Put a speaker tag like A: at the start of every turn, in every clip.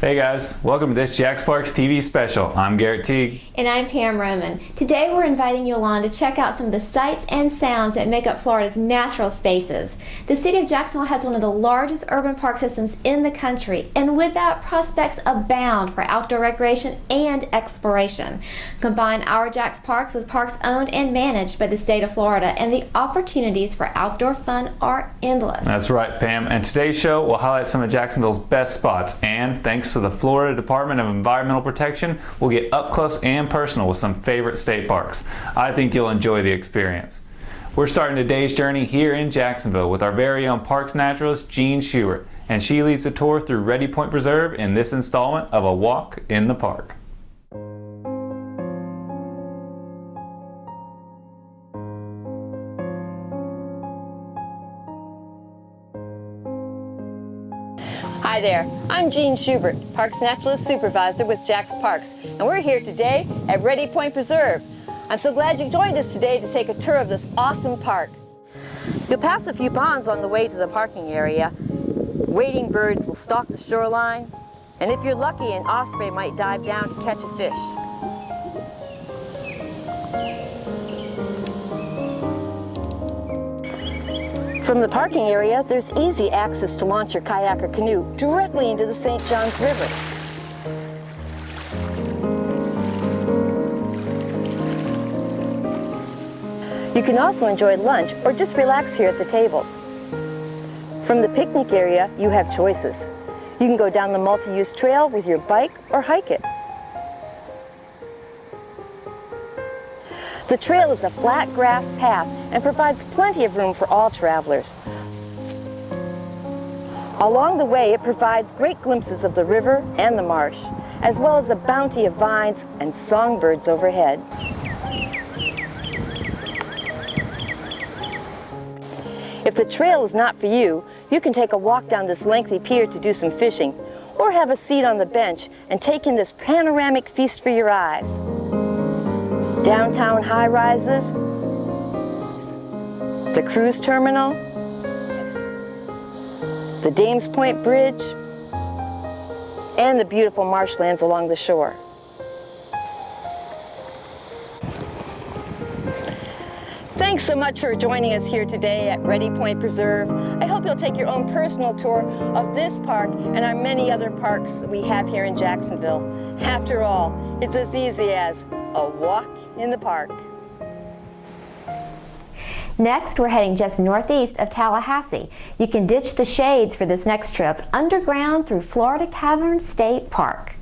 A: Hey guys, welcome to this Jax Parks TV special. I'm Garrett Teague.
B: And I'm Pam Roman. Today we're inviting you along to check out some of the sights and sounds that make up Florida's natural spaces. The city of Jacksonville has one of the largest urban park systems in the country, and with that, prospects abound for outdoor recreation and exploration. Combine our Jax Parks with parks owned and managed by the state of Florida, and the opportunities for outdoor fun are endless.
A: That's right, Pam, and today's show will highlight some of Jacksonville's best spots, and thanks to the Florida Department of Environmental Protection, we'll get up close and personal with some favorite state parks. I think you'll enjoy the experience. We're starting today's journey here in Jacksonville with our very own parks naturalist, Jean Schubert, and she leads the tour through Ready Point Preserve in this installment of A Walk in the Park.
C: Hi there, I'm Jean Schubert, Parks Naturalist Supervisor with Jax Parks, and we're here today at Ready Point Preserve. I'm so glad you joined us today to take a tour of this awesome park. You'll pass a few ponds on the way to the parking area. Wading birds will stalk the shoreline, and if you're lucky, an osprey might dive down to catch a fish. From the parking area, there's easy access to launch your kayak or canoe directly into the St. Johns River. You can also enjoy lunch or just relax here at the tables. From the picnic area, you have choices. You can go down the multi-use trail with your bike or hike it. The trail is a flat grass path and provides plenty of room for all travelers. Along the way, it provides great glimpses of the river and the marsh, as well as a bounty of vines and songbirds overhead. If the trail is not for you, you can take a walk down this lengthy pier to do some fishing, or have a seat on the bench and take in this panoramic feast for your eyes. Downtown high-rises, the cruise terminal, the Dames Point Bridge, and the beautiful marshlands along the shore. Thanks so much for joining us here today at Ready Point Preserve. I hope you'll take your own personal tour of this park and our many other parks that we have here in Jacksonville. After all, it's as easy as a walk in the park.
B: Next, we're heading just northeast of Tallahassee. You can ditch the shades for this next trip underground through Florida Cavern State Park.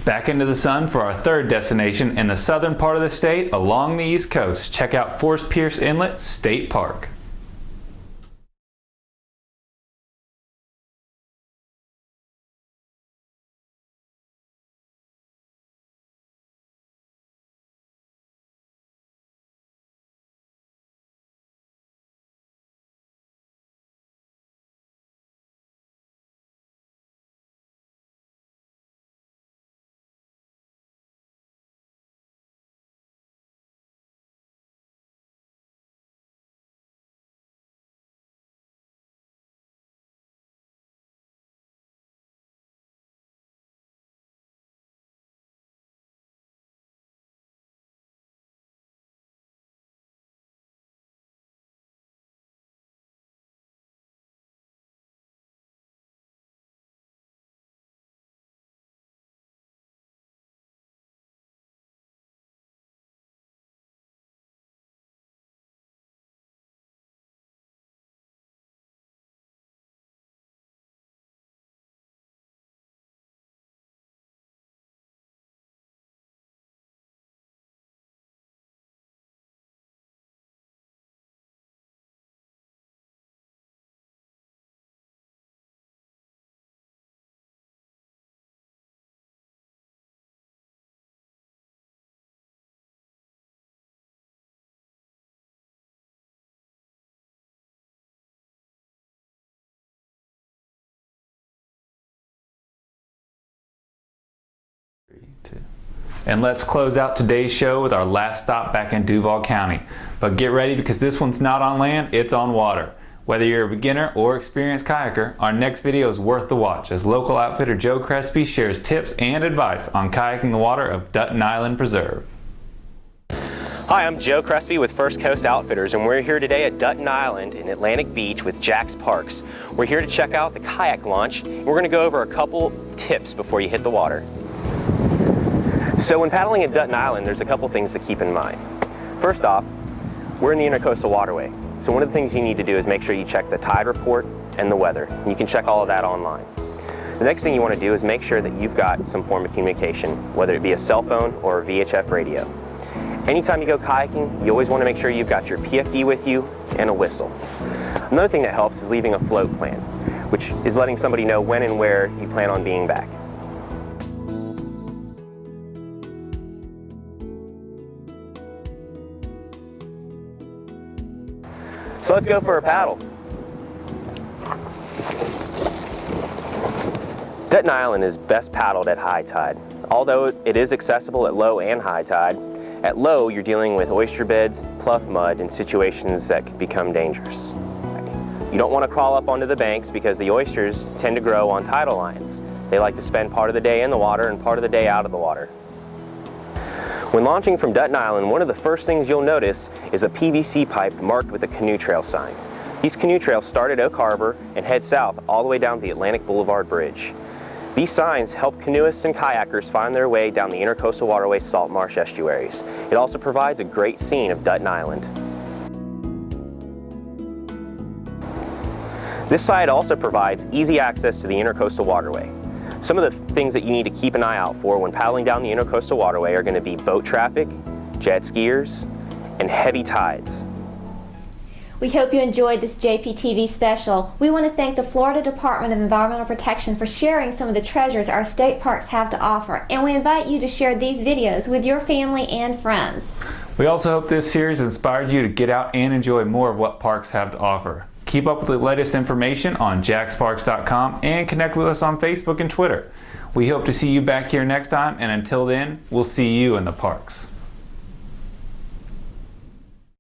A: Back into the sun for our third destination in the southern part of the state along the East Coast. Check out Forest Pierce Inlet State Park. And let's close out today's show with our last stop back in Duval County. But get ready because this one's not on land, it's on water. Whether you're a beginner or experienced kayaker, our next video is worth the watch as local outfitter Joe Crespi shares tips and advice on kayaking the water of Dutton Island Preserve.
D: Hi, I'm Joe Crespi with First Coast Outfitters, and we're here today at Dutton Island in Atlantic Beach with Jack's Parks. We're here to check out the kayak launch. We're going to go over a couple tips before you hit the water. So when paddling at Dutton Island, there's a couple things to keep in mind. First off, we're in the Intercoastal Waterway. So one of the things you need to do is make sure you check the tide report and the weather. And you can check all of that online. The next thing you want to do is make sure that you've got some form of communication, whether it be a cell phone or a VHF radio. Anytime you go kayaking, you always want to make sure you've got your PFD with you and a whistle. Another thing that helps is leaving a float plan, which is letting somebody know when and where you plan on being back. So let's go for a paddle. Dutton Island is best paddled at high tide. Although it is accessible at low and high tide, at low you're dealing with oyster beds, pluff mud, and situations that can become dangerous. You don't want to crawl up onto the banks because the oysters tend to grow on tidal lines. They like to spend part of the day in the water and part of the day out of the water. When launching from Dutton Island, one of the first things you'll notice is a PVC pipe marked with a canoe trail sign. These canoe trails start at Oak Harbor and head south all the way down the Atlantic Boulevard Bridge. These signs help canoeists and kayakers find their way down the Intercoastal Waterway salt marsh estuaries. It also provides a great scene of Dutton Island. This site also provides easy access to the Intercoastal Waterway. Some of the things that you need to keep an eye out for when paddling down the Intercoastal Waterway are going to be boat traffic, jet skiers, and heavy tides.
B: We hope you enjoyed this JPTV special. We want to thank the Florida Department of Environmental Protection for sharing some of the treasures our state parks have to offer, and we invite you to share these videos with your family and friends.
A: We also hope this series inspired you to get out and enjoy more of what parks have to offer. Keep up with the latest information on jacksparks.com and connect with us on Facebook and Twitter. We hope to see you back here next time, and until then, we'll see you in the parks.